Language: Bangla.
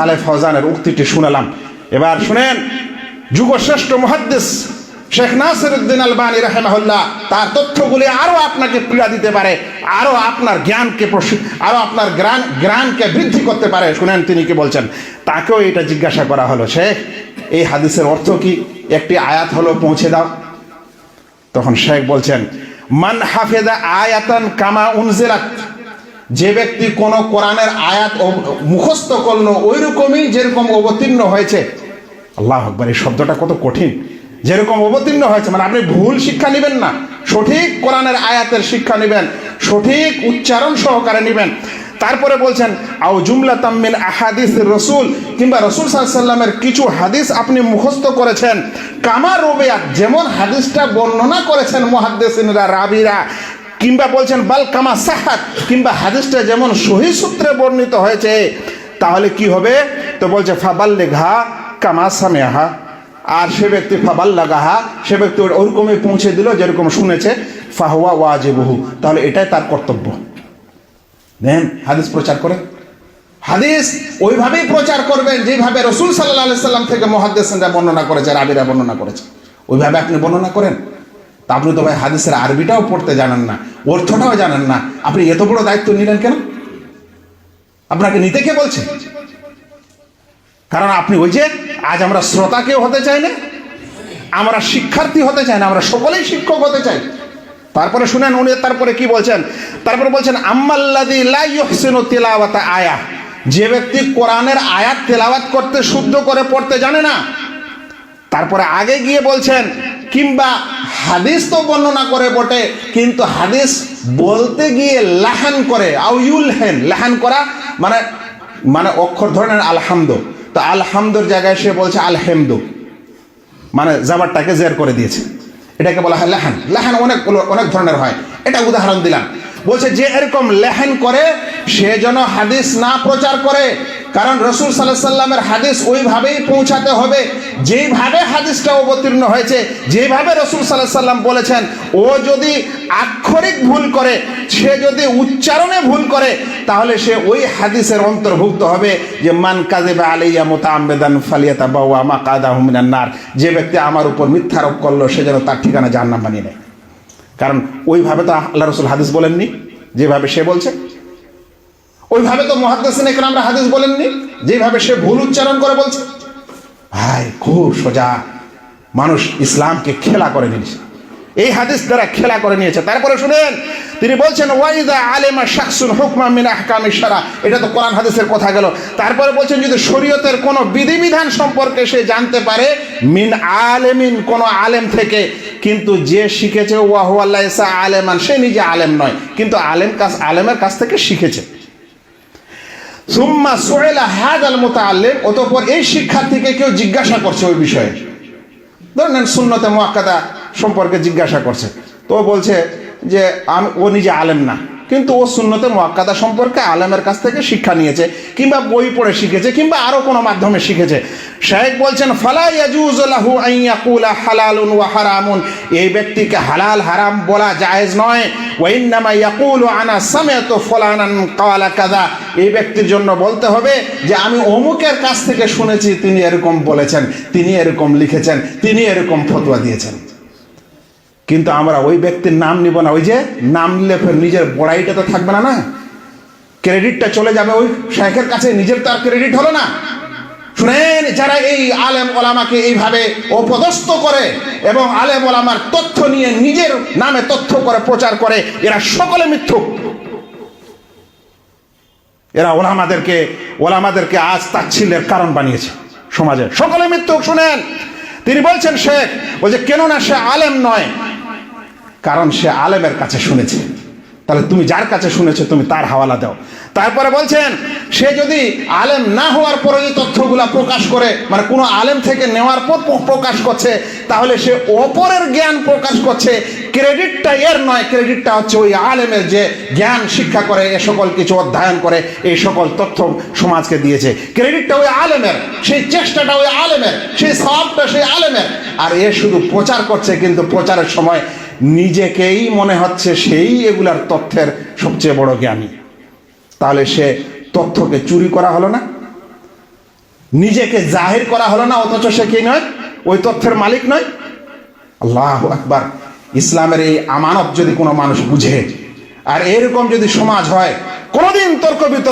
আলে ফৌজানের উক্তিটি শুনালাম। এবার শুনেন, যুগশ্রেষ্ঠ মুহাদ্দিস শেখ নাসিরউদ্দিন আলবানী রাহিমাহুল্লাহ তার তথ্যগুলি আরো আপনাকে পীড়া দিতে পারে, আরো আপনার জ্ঞানকে বৃদ্ধি করতে পারে। শুনেন তিনি কি বলছেন। তাকেও এটা জিজ্ঞাসা করা হলো, শেখ এই হাদিসের অর্থ কি, একটি আয়াত হলো পৌঁছে দাও। তখন শেখ বলছেন, মান হাফেজা আয়াতান কামা উনজিলাত, যে ব্যক্তি কোন কোরআনের আয়াত মুখস্থ করলো ওই রকমই যেরকম অবতীর্ণ হয়েছে। আল্লাহু আকবার, এই শব্দটা কত কঠিন। যেরকম অবতীর্ণ হয়েছে মানে আপনি ভুল শিক্ষা নেবেন না, সঠিক কোরআনের আয়াতের শিক্ষা নেবেন, সঠিক উচ্চারণ সহকারে নেবেন। তারপরে বলছেন আও জুমলাতাম মিন আহাদিস রাসূল, কিংবা রাসূল সাল্লাল্লাহু আলাইহি ওয়াসাল্লামের কিছু হাদিস আপনি মুখস্থ করেছেন, কামা রুবিয়াত, যেমন হাদিসটা বর্ণনা করেছেন মুহাদ্দিসিনরা রাবিরা, কিংবা বলছেন বাল কামা সাহাত, কিংবা হাদিসটা যেমন সহিহ সূত্রে বর্ণিত হয়েছে, তাহলে কি হবে? তো বলছে ফাবাল্লিগহা কামা সামিআহা, আর সে ব্যক্তি ফাবাল্লাগাহা, সে ব্যক্তি ওরকমই পৌঁছে দিল যেরকম শুনেছে, ফাহুয়া ওয়াজিবুহু, তাহলে এটাই তার কর্তব্য। দেন হাদিস প্রচার করে, হাদিস ওইভাবেই প্রচার করবেন যেভাবে রাসূল সাল্লাল্লাহু আলাইহি সাল্লাম থেকে মুহাদ্দিসিনরা বর্ণনা করেছে, রাবিরা বর্ণনা করেছে, ওইভাবে আপনি বর্ণনা করেন। তা আপনি তো ভাই হাদিসের আরবিটাও পড়তে জানেন না, অর্থটাও জানেন না, আপনি এত বড় দায়িত্ব নিলেন কেন? আপনাকে নিতে কে বলছে? কারণ আপনি ওই যে আজ আমরা শ্রোতা কেউ হতে চাই না, আমরা শিক্ষার্থী হতে চাই না, আমরা সকলেই শিক্ষক হতে চাই। তারপরে শুনেন উনি তারপরে কি বলছেন। তারপরে বলছেন আম্মাল্লাযী লা ইউহসিনু তিলাওয়াতা আয়া, যে ব্যক্তি কোরআনের আয়াত তেলাওয়াত করতে শুদ্ধ করে পড়তে জানে না। তারপরে আগে গিয়ে বলছেন কিংবা হাদিস তো বর্ণনা করে বটে, কিন্তু হাদিস বলতে গিয়ে লাহান করে, আও ইউলহেন, লাহান করা মানে মানে অক্ষর ধরনের আলহামদু, তো আলহামদুর জায়গায় সে বলছে আলহামদু, মানে জাবারটাকে জের করে দিয়েছে, এটাকে বলা হয় লেহান। লেহান অনেক ধরনের হয়, এটা উদাহরণ দিলাম। বলছে যে এরকম লেহান করে সে যেন হাদিস না প্রচার করে, কারণ রাসূল সাল্লাল্লাহু আলাইহি সাল্লামের হাদিস ওইভাবেই পৌঁছাতে হবে যেইভাবে হাদিসটা অবতীর্ণ হয়েছে, যেভাবে রাসূল সাল্লাল্লাহু আলাইহি সাল্লাম বলেছেন। ও যদি আক্ষরিক ভুল করে, সে যদি উচ্চারণে ভুল করে, তাহলে সে ওই হাদিসের অন্তর্ভুক্ত হবে যে মান কাযিবা আলাইয়া মুতাআম্মিদান ফালিয়াতাবাওয়া মাকাদাহু মিনান নার, যে ব্যক্তি আমার উপর মিথ্যা আরোপ করলো সে যেন তার ঠিকানা জাহান্নাম বানিয়ে নেয়। কারণ ওইভাবে তো আল্লাহ রাসূল হাদিস বলেননি, যেভাবে সে বলছে ওইভাবে তো মুহাদ্দিসিনে কেরামরা হাদিস বলেননি, যেভাবে সে ভুল উচ্চারণ করে বলছে। ভাই খুব সোজা, মানুষ ইসলামকে খেলা করে নিয়েছে, এই হাদিস দ্বারা খেলা করে নিয়েছে। তারপরে শুনেন তিনি বলছেন ওয়াইদা আলেমা শাখসুন হুকমা মিন আহকামিশ শারা, এটা তো কোরআন হাদিসের কথা গেল। তারপরে বলছেন যদি শরীয়তের কোনো বিধিবিধান সম্পর্কে সে জানতে পারে, মিন আলেমিন, কোনো আলেম থেকে, কিন্তু যে শিখেছে ওয়া হুয়া লাইসা আলেমান, সে নিজে আলেম নয়, কিন্তু আলেমের কাছ থেকে শিখেছে। সুম্মা সুইলা হাদাল মুতাআল্লিম, অতঃপর এই শিক্ষার্থীকে কেউ জিজ্ঞাসা করছে ওই বিষয়ে, ধরেন সুন্নতে মুআক্কাদা সম্পর্কে জিজ্ঞাসা করছে, তো বলছে যে ও নিজে আলেম না, কিন্তু ও সুন্নতে মুআক্কাদা সম্পর্কে আলেমের কাছ থেকে শিক্ষা নিয়েছে, কিংবা বই পড়ে শিখেছে, কিংবা আরো কোনো মাধ্যমে শিখেছে। শাইখ বলছেন ফালা ইয়াজুজু লাহু আন ইয়াকুলা হালালুন ওয়া হারামুন, এই ব্যক্তিকে হালাল হারাম বলা জায়েজ নয়। ওয়া ইন্নামা ইয়াকুলু আনা সামিআতু ফুলানান ক্বালা কাযা, এই ব্যক্তির জন্য বলতে হবে যে আমি অমুকের কাছ থেকে শুনেছি, তিনি এরকম বলেছেন, তিনি এরকম লিখেছেন, তিনি এরকম ফতোয়া দিয়েছেন। কিন্তু আমরা ওই ব্যক্তির নাম নিব না, ওই যে নাম নিলে ফের নিজের বড়াইটা তো থাকবে না, না ক্রেডিটটা চলে যাবে ওই শাইখের কাছে, নিজের তো আর ক্রেডিট হলো না। শুনেন, যারা এই আলেম ওলামাকে এইভাবে অপদস্থ করে এবং আলেম ওলামার তথ্য নিয়ে নিজের নামে তথ্য করে প্রচার করে, এরা সকলে মিথ্যুক। এরা ওলামাদেরকে আজ তাচ্ছিল্যের কারণ বানিয়েছে সমাজে, সকলে মিথ্যুক। শুনেন তিনি বলছেন শেখ বলছে কেননা সে আলেম নয়, কারণ সে আলেমের কাছে শুনেছে। তাহলে তুমি যার কাছে শুনেছো তুমি তার হাওয়ালা দাও। তারপরে বলছেন সে যদি আলেম না হওয়ার পরে এই তথ্যগুলা প্রকাশ করে, মানে কোনো আলেম থেকে নেওয়ার পর প্রকাশ করছে, তাহলে সে অপরের জ্ঞান প্রকাশ করছে, ক্রেডিটটা এর নয়, ক্রেডিটটা হচ্ছে ওই আলেমের যে জ্ঞান শিক্ষা করে, এ সকল কিছু অধ্যয়ন করে, এই সকল তথ্য সমাজকে দিয়েছে, ক্রেডিটটা ওই আলেমের, সেই চেষ্টাটা ওই আলেমের, সেই সওয়াবটা সেই আলেমের। আর এ শুধু প্রচার করছে, কিন্তু প্রচারের সময় নিজেকেই মনে হচ্ছে সেই এগুলার তথ্যের সবচেয়ে বড় জ্ঞানী। তাহলে সে তথ্যকে চুরি করা হলো না? নিজেকে জাহির করা হলো না, অথচ সে কি নয়, ওই তথ্যের মালিক নয়। আল্লাহু আকবার। ইসলামের এই আমানত যদি কোনো মানুষ বুঝে, আর এরকম যদি সমাজ হয়, কোনোদিন তর্ক বিতর্ক